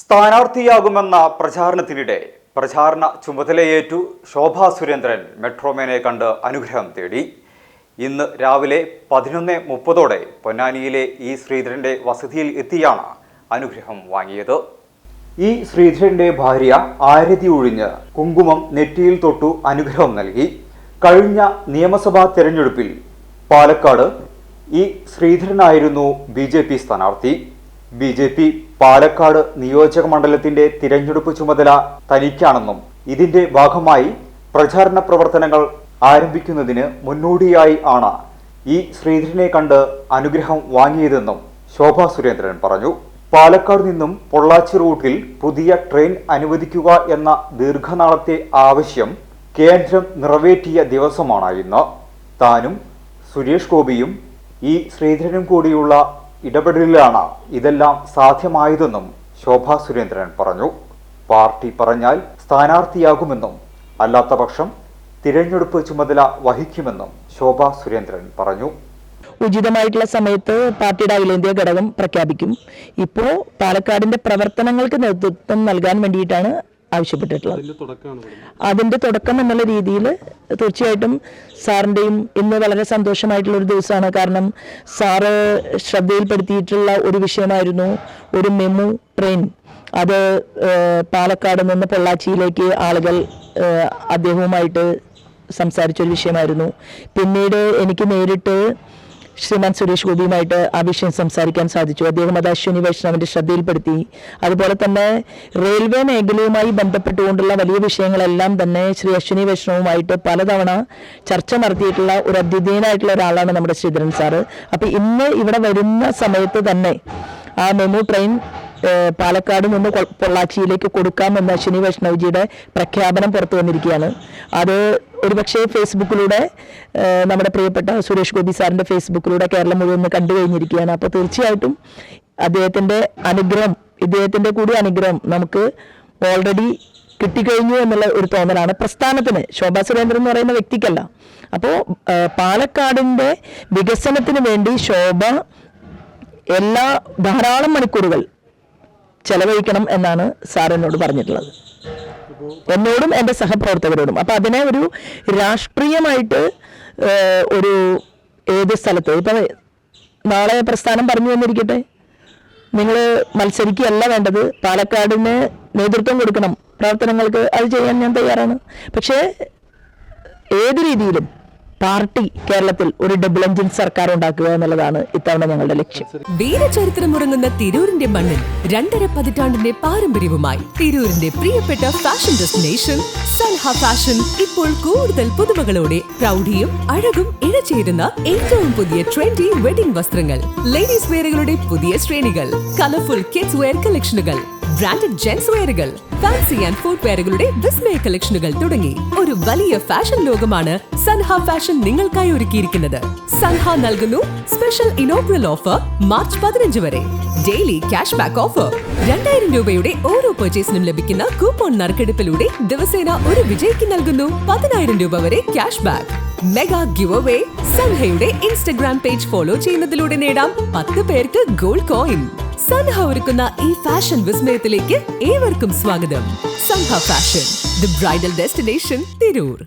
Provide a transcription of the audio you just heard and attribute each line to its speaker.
Speaker 1: സ്ഥാനാർത്ഥിയാകുമെന്ന പ്രചാരണത്തിനിടെ പ്രചാരണ ചുമതലയേറ്റു ശോഭാ സുരേന്ദ്രൻ മെട്രോമാനെ കണ്ട് അനുഗ്രഹം തേടി. ഇന്ന് രാവിലെ 11:30 പൊന്നാനിയിലെ ഇ ശ്രീധരന്റെ വസതിയിൽ എത്തിയാണ് അനുഗ്രഹം വാങ്ങിയത്. ഇ ശ്രീധരന്റെ ഭാര്യ ആരതി ഒഴിഞ്ഞ് കുങ്കുമം നെറ്റിയിൽ തൊട്ടു അനുഗ്രഹം നൽകി. കഴിഞ്ഞ നിയമസഭാ തെരഞ്ഞെടുപ്പിൽ പാലക്കാട് ഇ ശ്രീധരനായിരുന്നു BJP സ്ഥാനാർത്ഥി. BJP പാലക്കാട് നിയോജക മണ്ഡലത്തിന്റെ തിരഞ്ഞെടുപ്പ് ചുമതല തനിക്കാണെന്നും ഇതിന്റെ ഭാഗമായി പ്രചാരണ പ്രവർത്തനങ്ങൾ ആരംഭിക്കുന്നതിന് മുന്നോടിയായി ആണ് ഇ ശ്രീധരനെ കണ്ട് അനുഗ്രഹം വാങ്ങിയതെന്നും ശോഭാ സുരേന്ദ്രൻ പറഞ്ഞു. പാലക്കാട് നിന്നും പൊള്ളാച്ചി റൂട്ടിൽ പുതിയ ട്രെയിൻ അനുവദിക്കുക എന്ന ദീർഘനാളത്തെ ആവശ്യം കേന്ദ്രം നിറവേറ്റിയ ദിവസമാണ് ഇന്ന്. താനും സുരേഷ് ഗോപിയും ഇ ശ്രീധരനും കൂടിയുള്ള ഇടപെടലിലാണ് ഇതെല്ലാം സാധ്യമായതെന്നും ശോഭാ സുരേന്ദ്രൻ പറഞ്ഞു. പാർട്ടി പറഞ്ഞാൽ സ്ഥാനാർത്ഥിയാകുമെന്നും അല്ലാത്തപക്ഷം തിരഞ്ഞെടുപ്പ് ചുമതല വഹിക്കുമെന്നും ശോഭാ സുരേന്ദ്രൻ പറഞ്ഞു.
Speaker 2: ഉചിതമായിട്ടുള്ള സമയത്ത് പാർട്ടിയുടെ അഖിലേന്ത്യാ ഘടകം പ്രഖ്യാപിക്കും. ഇപ്പോൾ പാലക്കാടിന്റെ പ്രവർത്തനങ്ങൾക്ക് നേതൃത്വം നൽകാൻ വേണ്ടിയിട്ടാണ് ആവശ്യപ്പെട്ടിട്ടുള്ളത്. അതിന്റെ തുടക്കം എന്നുള്ള രീതിയിൽ തീർച്ചയായിട്ടും സാറിൻ്റെയും ഇന്ന് വളരെ സന്തോഷമായിട്ടുള്ള ഒരു ദിവസമാണ്. കാരണം സാറ് ശ്രദ്ധയിൽപ്പെടുത്തിയിട്ടുള്ള ഒരു വിഷയമായിരുന്നു ഒരു മെമു ട്രെയിൻ. അത് പാലക്കാട് നിന്ന് പൊള്ളാച്ചിയിലേക്ക് ആളുകൾ അദ്ദേഹവുമായിട്ട് സംസാരിച്ചൊരു വിഷയമായിരുന്നു. പിന്നീട് എനിക്ക് നേരിട്ട് ശ്രീമാൻ സുരേഷ് ഗോപിയുമായിട്ട് ആ വിഷയം സംസാരിക്കാൻ സാധിച്ചു. അദ്ദേഹം അത് അശ്വിനി വൈഷ്ണവിന്റെ ശ്രദ്ധയിൽപ്പെടുത്തി. അതുപോലെ തന്നെ റെയിൽവേ മേഖലയുമായി ബന്ധപ്പെട്ടുകൊണ്ടുള്ള വലിയ വിഷയങ്ങളെല്ലാം തന്നെ ശ്രീ അശ്വിനി വൈഷ്ണവുമായിട്ട് പലതവണ ചർച്ച നടത്തിയിട്ടുള്ള ഒരു അദ്വിതീയനായിട്ടുള്ള ഒരാളാണ് നമ്മുടെ ശ്രീധരൻ സാറ്. അപ്പം ഇന്ന് ഇവിടെ വരുന്ന സമയത്ത് തന്നെ ആ മെമു ട്രെയിൻ പാലക്കാട് നിന്ന് പൊള്ളാച്ചിയിലേക്ക് കൊടുക്കാമെന്ന അശ്വിനി വൈഷ്ണവ്ജിയുടെ പ്രഖ്യാപനം പുറത്തു വന്നിരിക്കുകയാണ്. അത് ഒരുപക്ഷെ ഫേസ്ബുക്കിലൂടെ നമ്മുടെ പ്രിയപ്പെട്ട സുരേഷ് ഗോപി സാറിൻ്റെ ഫേസ്ബുക്കിലൂടെ കേരളം മുഴുവൻ കണ്ടു കഴിഞ്ഞിരിക്കുകയാണ്. അപ്പോൾ തീർച്ചയായിട്ടും ഇദ്ദേഹത്തിൻ്റെ കൂടി അനുഗ്രഹം നമുക്ക് ഓൾറെഡി കിട്ടിക്കഴിഞ്ഞു എന്നുള്ള ഒരു തോന്നലാണ് പ്രസ്ഥാനത്തിന്, ശോഭാ സുരേന്ദ്രൻ എന്ന് പറയുന്ന വ്യക്തിക്കല്ല. അപ്പോൾ പാലക്കാടിൻ്റെ വികസനത്തിന് വേണ്ടി ശോഭ ധാരാളം മണിക്കൂറുകൾ ചെലവഴിക്കണം എന്നാണ് സാർ എന്നോട് പറഞ്ഞിട്ടുള്ളത്, എന്നോടും എൻ്റെ സഹപ്രവർത്തകരോടും. അപ്പം അതിനെ ഒരു രാഷ്ട്രീയമായിട്ട് ഒരു ഏത് സ്ഥലത്ത് ഇപ്പം നാളെ പ്രസ്ഥാനം പറഞ്ഞു വന്നിരിക്കട്ടെ, നിങ്ങൾ മത്സരിക്കുകയല്ല വേണ്ടത്, പാലക്കാടിന് നേതൃത്വം കൊടുക്കണം പ്രവർത്തനങ്ങൾക്ക്, അത് ചെയ്യാൻ ഞാൻ തയ്യാറാണ്. പക്ഷേ ഏത് രീതിയിലും പാർട്ടി കേരളത്തിൽ ഒരു ഡബിൾ എഞ്ചിൻ സർക്കാർ ഉണ്ടാക്കുക എന്നുള്ളതാണ് ഇത്തവണ ഞങ്ങളുടെ ലക്ഷ്യം.
Speaker 3: വീരചരിത്രമുറങ്ങുന്ന തിരൂരിന്റെ മണ്ണിൽ 2.5 പതിറ്റാണ്ടിന്റെ പാരമ്പര്യവുമായി തിരൂരിന്റെ പ്രിയപ്പെട്ട ഫാഷൻ ഡെസ്റ്റിനേഷൻ സൻഹ ഫാഷൻ ഇപ്പോൾ കൂടുതൽ പുതുമകളോടെ പ്രൗഢിയും അഴകും ഇഴചേരുന്ന ഏറ്റവും പുതിയ ട്രെൻഡി വെഡിംഗ് വസ്ത്രങ്ങൾ, ലേഡീസ് വെയറുകളുടെ പുതിയ ശ്രേണികൾ, കളർഫുൾ കിഡ്സ് വെയർ കളക്ഷനുകൾ, ബ്രാൻഡഡ് ജെൻസ് വെയറുകൾ, ഫാൻസി ആൻഡ് ഫുഡ് വെയറുകളുടെ വിസ്മയ കളക്ഷനുകൾ തുടങ്ങി ഒരു വലിയ ഫാഷൻ ലോകമാണ് സൻഹ ഫാഷൻ നിങ്ങൾക്കായി ഒരുക്കിയിരിക്കുന്നത്. സൻഹ നൽകുന്നു സ്പെഷ്യൽ ഇനോഗ്രൽ ഓഫർ മാർച്ച് 15 വരെ. ഡെയിലി ക്യാഷ് ബാക്ക് ഓഫർ, 2000 രൂപയുടെ ഓരോ പർച്ചേസിനും ലഭിക്കുന്ന കൂപ്പൺ നറുക്കെടുപ്പിലൂടെ ദിവസേന ഒരു വിജയിക്ക് നൽകുന്നു 10,000 രൂപ വരെ cash back. Mega give away, സൻഹയുടെ ഇൻസ്റ്റഗ്രാം പേജ് ഫോളോ ചെയ്യുന്നതിലൂടെ നേടാം 10 പേർക്ക് ഗോൾഡ് കോയിൻ. സൻഹ ഒരുക്കുന്ന ഈ ഫാഷൻ വിസ്മയത്തിലേക്ക് ഏവർക്കും സ്വാഗതം. Sanha fashion, the bridal destination, Tirur.